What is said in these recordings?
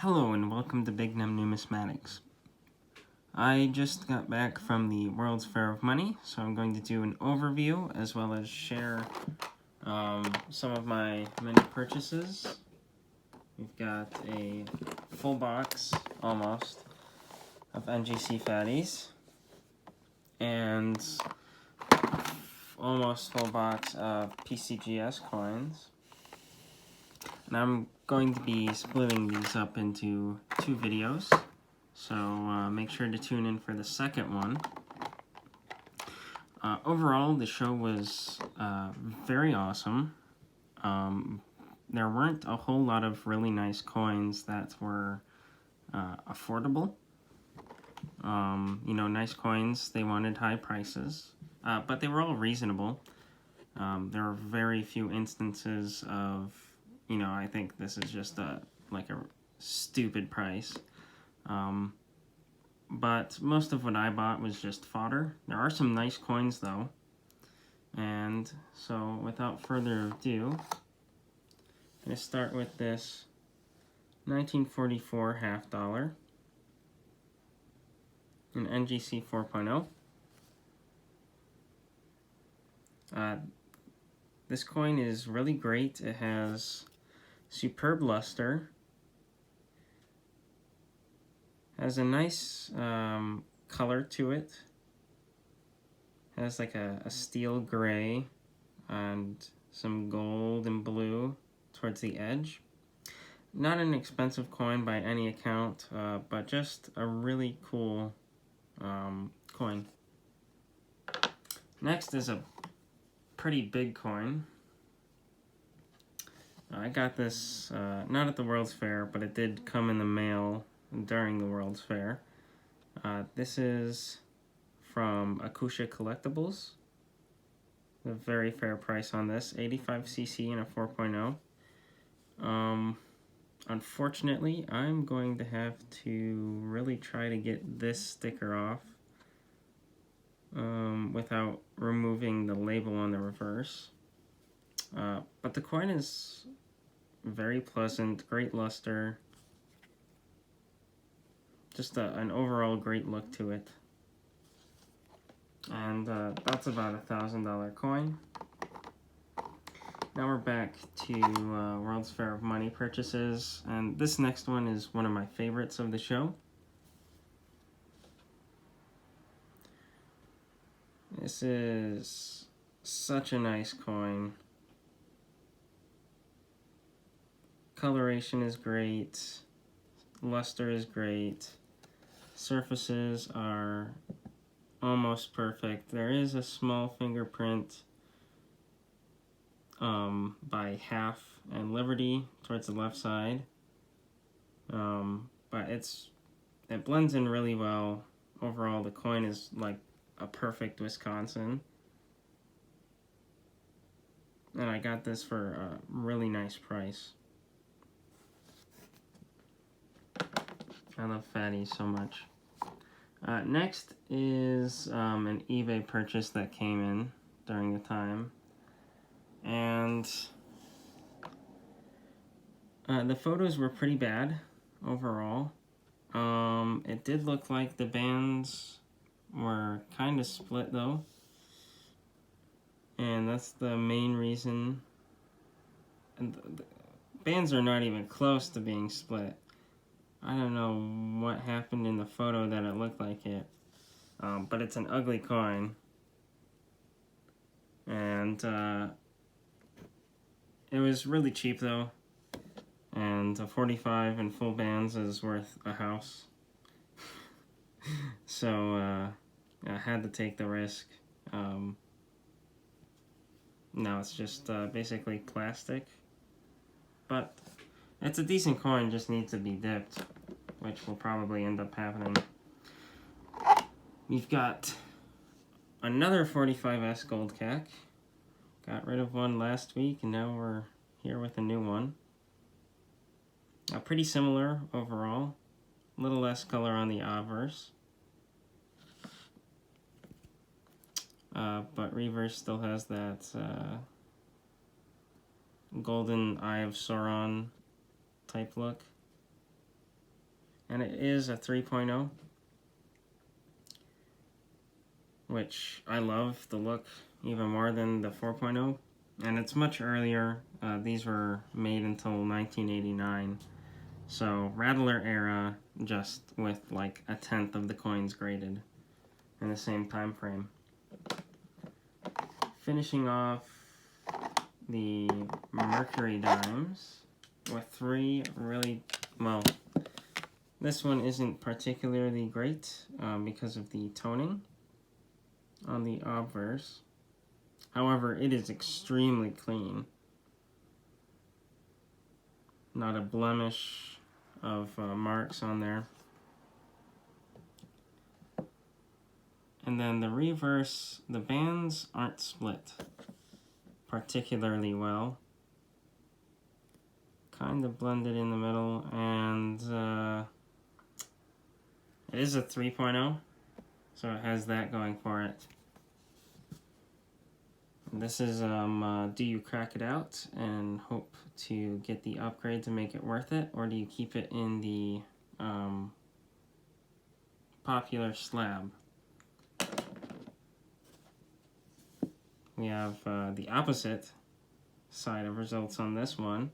Hello and welcome to Big Num Numismatics. I just got back from the World's Fair of Money, so I'm going to do an overview as well as share some of my many purchases. We've got a full box, almost, of NGC Fatties, and almost full box of PCGS coins. And I'm going to be splitting these up into two videos, so make sure to tune in for the second one. Overall, the show was very awesome. There weren't a whole lot of really nice coins that were affordable. You know, nice coins, they wanted high prices, but they were all reasonable. There were very few instances of, you know, I think this is just like a stupid price. But most of what I bought was just fodder. There are some nice coins though. And so without further ado, I'm going to start with this 1944 half dollar, an NGC 4.0. This coin is really great. It has superb luster, has a nice color to it, has like a steel gray and some gold and blue towards the edge. Not an expensive coin by any account, but just a really cool coin. Next is a pretty big coin. I got this not at the World's Fair, but it did come in the mail during the World's Fair. This is from Akusha Collectibles. A very fair price on this, 85cc and a 4.0. Unfortunately, I'm going to have to really try to get this sticker off without removing the label on the reverse. But the coin is very pleasant, great luster, just an overall great look to it. And that's about a $1,000 coin. Now we're back to World's Fair of Money purchases, and this next one is one of my favorites of the show. This is such a nice coin. Coloration is great, luster is great, surfaces are almost perfect. There is a small fingerprint by Half and Liberty towards the left side, but it blends in really well. Overall, the coin is like a perfect Wisconsin, and I got this for a really nice price. I love Fatties so much. Next is an eBay purchase that came in during the time, and the photos were pretty bad overall. It did look like the bands were kind of split though, and that's the main reason. And the bands are not even close to being split. I don't know what happened in the photo that it looked like it, but it's an ugly coin, and it was really cheap though, and a 45 in full bands is worth a house, so I had to take the risk. Now it's just basically plastic, but it's a decent coin, just needs to be dipped, which will probably end up happening. We've got another 45S gold cack. Got rid of one last week, and now we're here with a new one. Pretty similar overall. A little less color on the obverse. But reverse still has that golden Eye of Sauron type look. and it is a 3.0, which I love the look even more than the 4.0, and it's much earlier. These were made until 1989, so Rattler era, just with like a tenth of the coins graded in the same time frame. Finishing off the Mercury dimes with 3 really, well, this one isn't particularly great because of the toning on the obverse. However, it is extremely clean. Not a blemish of marks on there. And then the reverse, the bands aren't split particularly well. Kind of blended in the middle, and it is a 3.0, so it has that going for it. This is do you crack it out and hope to get the upgrade to make it worth it, or do you keep it in the popular slab? We have the opposite side of results on this one.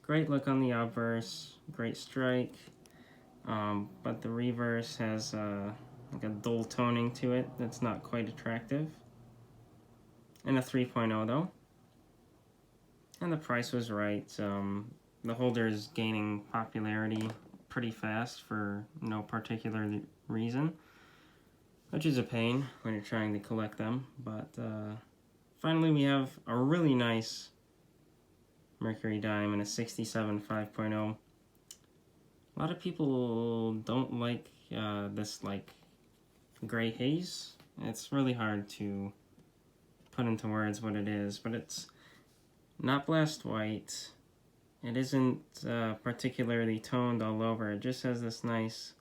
Great look on the obverse, great strike, but the reverse has like a dull toning to it that's not quite attractive. And a 3.0 though. And the price was right. The holder is gaining popularity pretty fast for no particular reason, which is a pain when you're trying to collect them. But finally we have a really nice Mercury dime and a 67 5.0. A lot of people don't like this like gray haze. It's really hard to put into words what it is, but it's not blast white. It isn't particularly toned all over. It just has this nice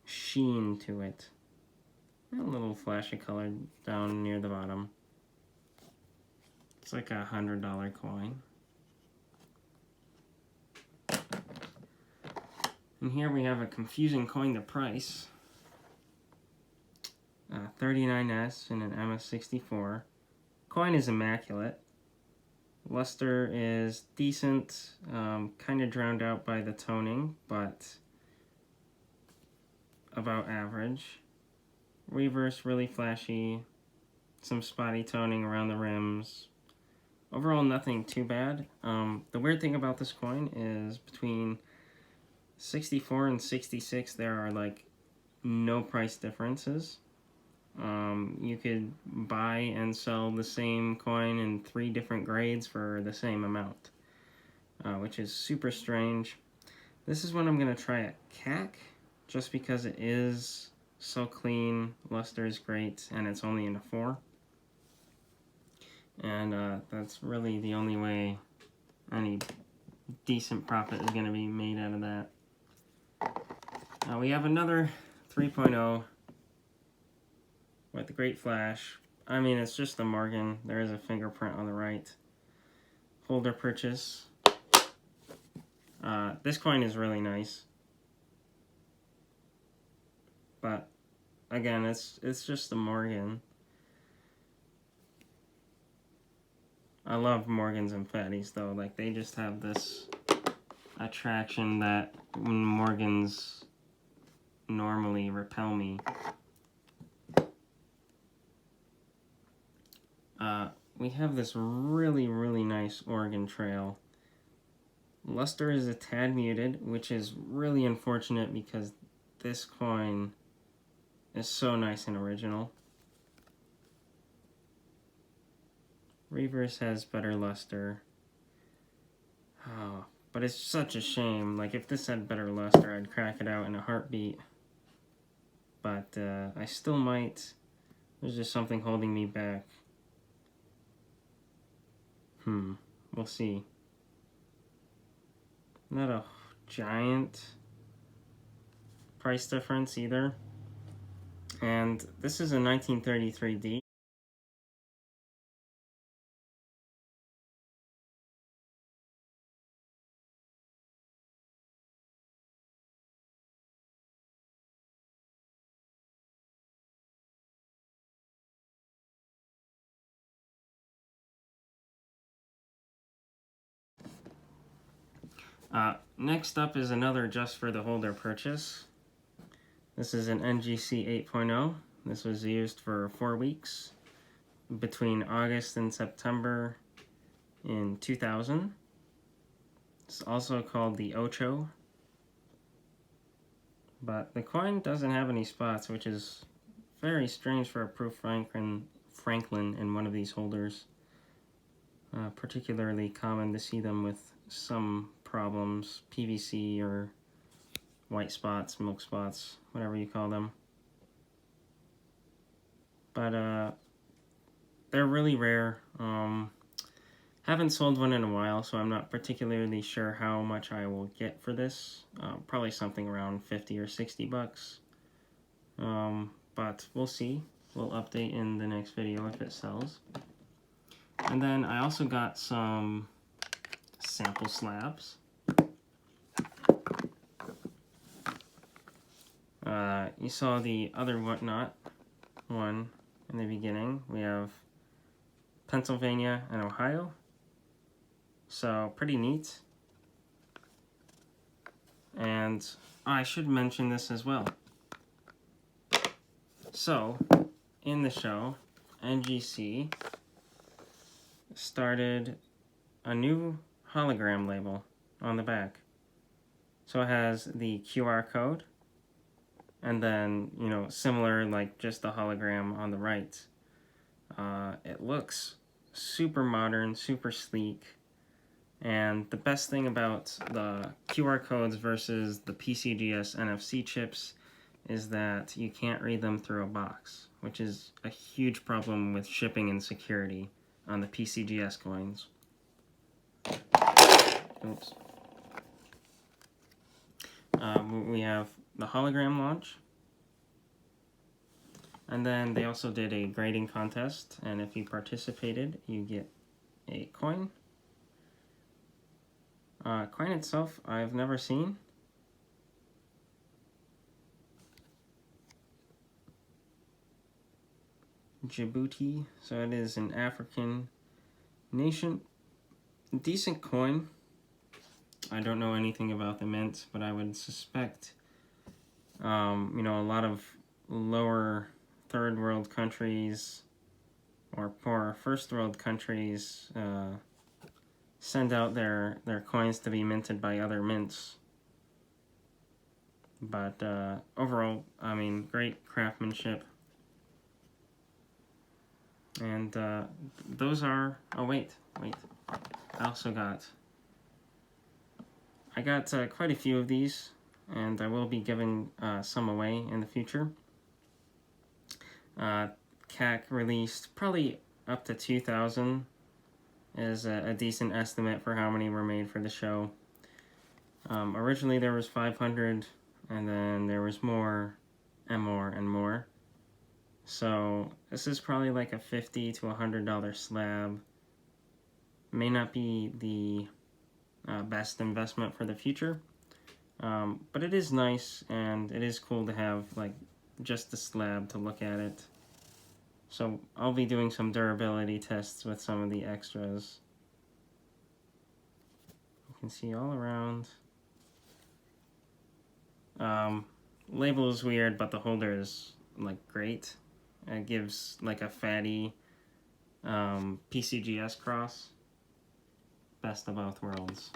sheen to it. And a little flash of color down near the bottom. It's like a $100 coin. And here we have a confusing coin to price. 39S in an MS64. Coin is immaculate. Luster is decent, kind of drowned out by the toning, but about average. Reverse really flashy, some spotty toning around the rims. Overall, nothing too bad. The weird thing about this coin is between 64 and 66 there are like no price differences. You could buy and sell the same coin in 3 different grades for the same amount, which is super strange. This is what I'm going to try at CAC, just because it is so clean, luster is great, and it's only in a 4. And that's really the only way any decent profit is going to be made out of that. We have another 3.0 with a great flash. I mean, it's just a Morgan. There is a fingerprint on the right. Holder purchase. This coin is really nice. But, again, it's just a Morgan. I love Morgans and Fatties, though. Like, they just have this attraction that Morgans normally repel me. We have this really, really nice Oregon Trail. Luster is a tad muted, which is really unfortunate because this coin is so nice and original. Reverse has better luster. Oh, but it's such a shame. Like, if this had better luster, I'd crack it out in a heartbeat. But I still might. There's just something holding me back. We'll see. Not a giant price difference either. And this is a 1933D. Next up is another just for the holder purchase. This is an NGC 8.0. This was used for 4 weeks between August and September in 2000. It's also called the Ocho. But the coin doesn't have any spots, which is very strange for a Proof Franklin in one of these holders. Particularly common to see them with some problems, PVC or white spots, milk spots, whatever you call them. But they're really rare. Haven't sold one in a while, so I'm not particularly sure how much I will get for this. Probably something around 50 or 60 bucks. But we'll see. We'll update in the next video if it sells. And then I also got some sample slabs. You saw the other whatnot one in the beginning. We have Pennsylvania and Ohio. So pretty neat. And I should mention this as well. So in the show, NGC started a new hologram label on the back. So it has the QR code, and then, you know, similar, like just the hologram on the right. It looks super modern, super sleek. And the best thing about the QR codes versus the PCGS NFC chips is that you can't read them through a box, which is a huge problem with shipping and security on the PCGS coins. Oops. We have the hologram launch. And then they also did a grading contest, and if you participated, you get a coin. Coin itself, I've never seen. Djibouti, so it is an African nation. Decent coin. I don't know anything about the mint, but I would suspect, you know, a lot of lower third world countries or poor first world countries send out their coins to be minted by other mints. But overall, I mean, great craftsmanship. And those are, oh wait, I also got, quite a few of these, and I will be giving some away in the future. CAC released probably up to 2,000 is a decent estimate for how many were made for the show. Originally there was 500, and then there was more and more and more. So this is probably like a $50 to $100 slab. May not be the best investment for the future, but it is nice, and it is cool to have like just the slab to look at it. So I'll be doing some durability tests with some of the extras. You can see all around. Label is weird, but the holder is like great. It gives like a fatty PCGS cross. Best of both worlds.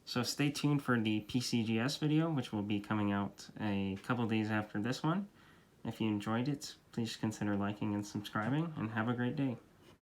So stay tuned for the PCGS video, which will be coming out a couple days after this one. If you enjoyed it, please consider liking and subscribing, and have a great day.